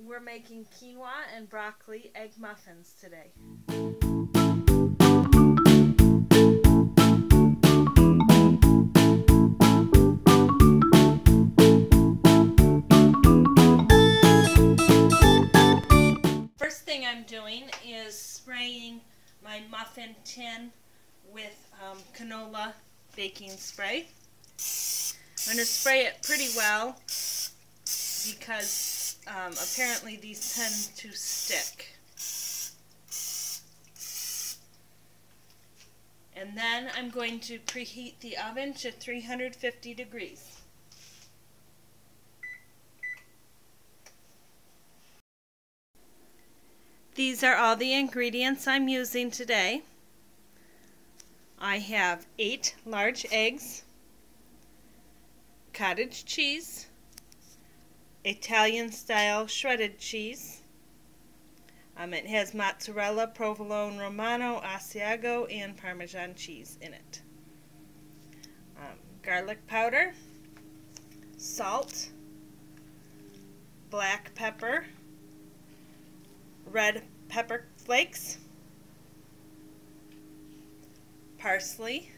We're making quinoa and broccoli egg muffins today. First thing I'm doing is spraying my muffin tin with Quinoa baking spray. I'm going to spray it pretty well because apparently these tend to stick. And then I'm going to preheat the oven to 350 degrees. These are all the ingredients I'm using today. I have 8 large eggs, cottage cheese, Italian style shredded cheese. It has mozzarella, provolone romano, Asiago, and Parmesan cheese in it. Garlic powder, salt, black pepper, red pepper flakes, parsley.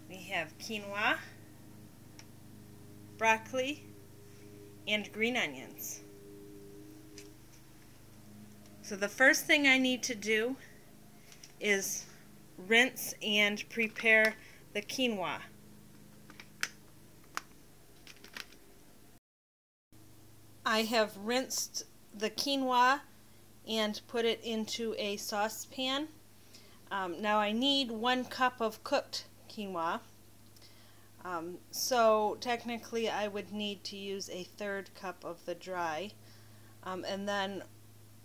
We have quinoa, broccoli, and green onions. So the first thing I need to do is rinse and prepare the quinoa. I have rinsed the quinoa and put it into a saucepan. Now I need 1 cup of cooked quinoa. So technically I would need to use a 1/3 cup of the dry. And then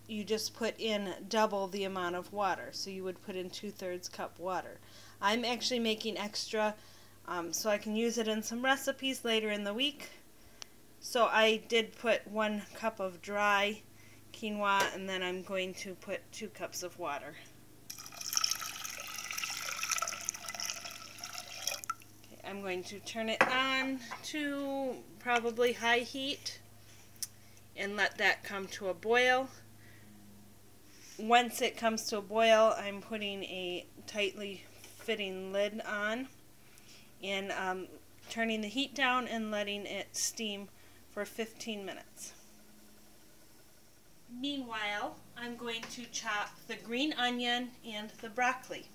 you just put in double the amount of water. So you would put in 2/3 cup water. I'm actually making extra so I can use it in some recipes later in the week. So I did put 1 cup of dry quinoa, and then I'm going to put 2 cups of water. Okay, I'm going to turn it on to probably high heat and let that come to a boil. Once it comes to a boil, I'm putting a tightly fitting lid on and turning the heat down and letting it steam for 15 minutes. Meanwhile, I'm going to chop the green onion and the broccoli.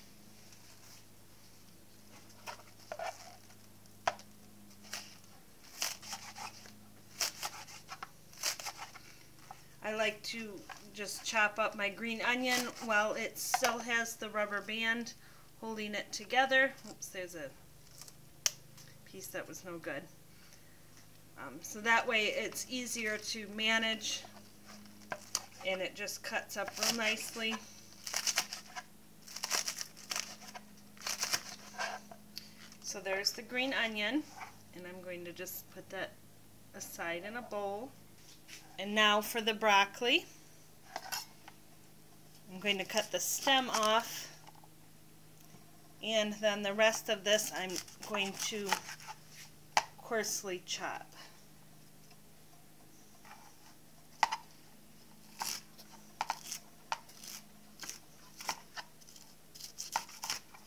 I like to just chop up my green onion while it still has the rubber band holding it together. Oops, there's a piece that was no good. So that way it's easier to manage and it just cuts up real nicely. So there's the green onion, and I'm going to just put that aside in a bowl. And now for the broccoli. I'm going to cut the stem off, and then the rest of this I'm going to coarsely chop.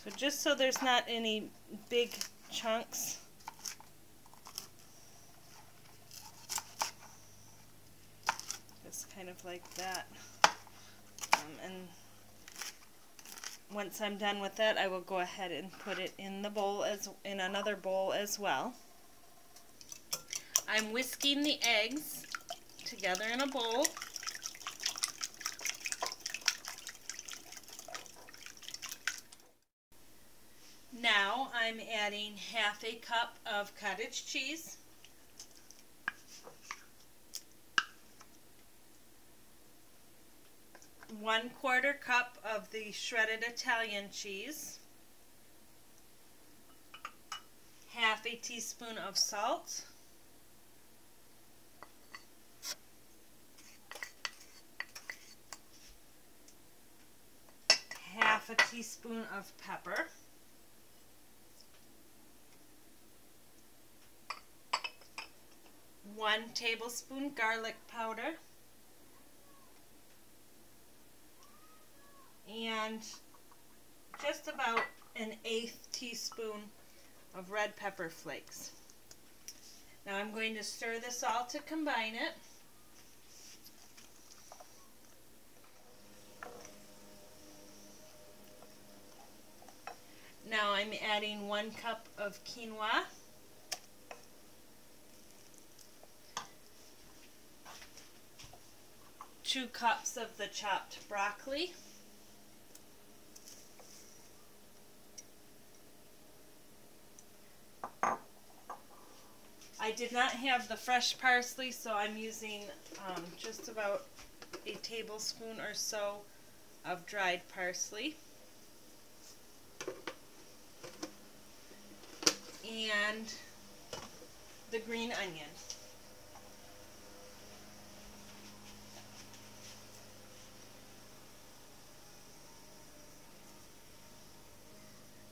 So just so there's not any big chunks, just kind of like that. And once I'm done with that, I will go ahead and put it in the bowl in another bowl as well. I'm whisking the eggs together in a bowl. Now I'm adding 1/2 cup of cottage cheese, 1/4 cup of the shredded Italian cheese, 1/2 teaspoon of salt, 1/2 teaspoon of pepper, 1 1 tablespoon garlic powder and just about an 1/8 teaspoon of red pepper flakes. Now I'm going to stir this all to combine it. Now I'm adding 1 cup of quinoa, 2 cups of the chopped broccoli, I did not have the fresh parsley, so I'm using just about a tablespoon or so of dried parsley. And the green onion.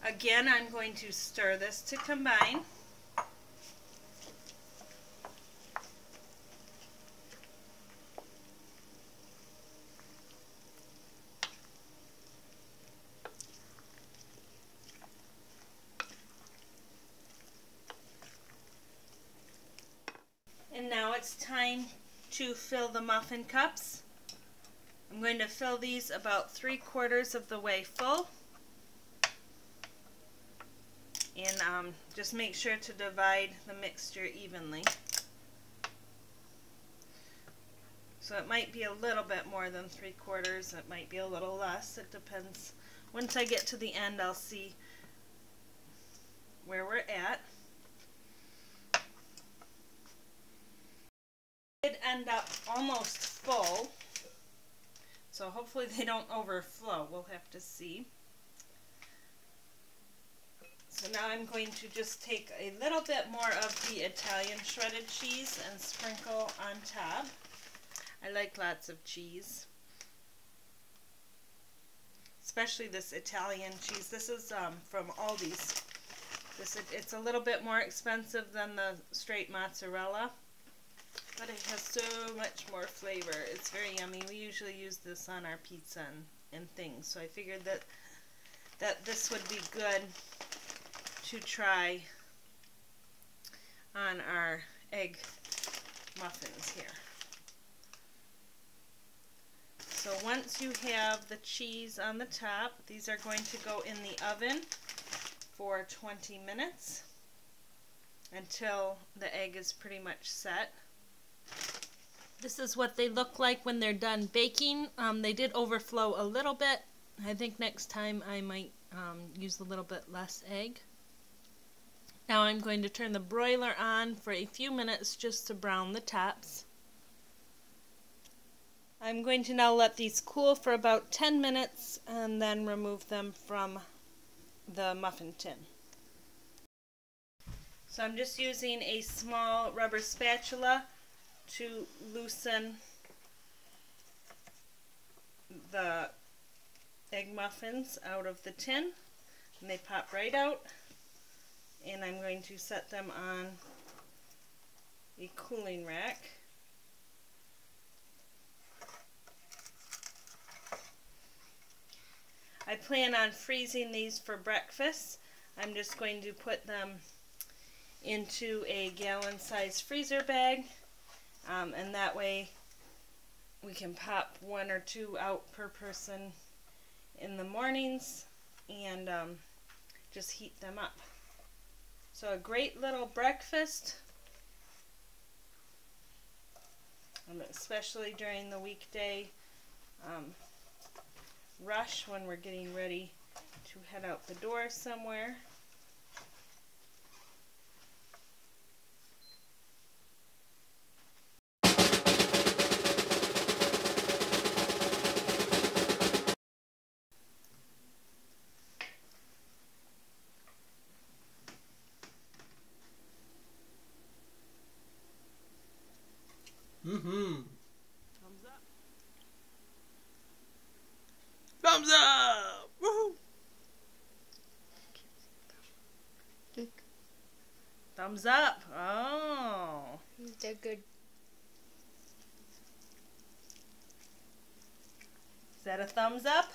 Again, I'm going to stir this to combine. And now it's time to fill the muffin cups. I'm going to fill these about 3/4 of the way full. And just make sure to divide the mixture evenly. So it might be a little bit more than 3/4, it might be a little less, it depends. Once I get to the end, I'll see where we're at. It end up almost full, so hopefully they don't overflow. We'll have to see. So now I'm going to just take a little bit more of the Italian shredded cheese and sprinkle on top. I like lots of cheese, especially this Italian cheese. This is from Aldi's. It's a little bit more expensive than the straight mozzarella, but it has so much more flavor. It's very yummy. We usually use this on our pizza and things, so I figured that this would be good to try on our egg muffins here. So once you have the cheese on the top, these are going to go in the oven for 20 minutes until the egg is pretty much set. This is what they look like when they're done baking. They did overflow a little bit. I think next time I might use a little bit less egg. Now I'm going to turn the broiler on for a few minutes just to brown the tops. I'm going to now let these cool for about 10 minutes and then remove them from the muffin tin. So I'm just using a small rubber spatula to loosen the egg muffins out of the tin, and they pop right out. And I'm going to set them on a cooling rack. I plan on freezing these for breakfast. I'm just going to put them into a gallon-sized freezer bag, and that way we can pop 1 or 2 out per person in the mornings and just heat them up. So a great little breakfast, especially during the weekday rush when we're getting ready to head out the door somewhere. Thumbs up. Thumbs up! Woohoo! Thumbs up. Oh. They're good. Is that a thumbs up?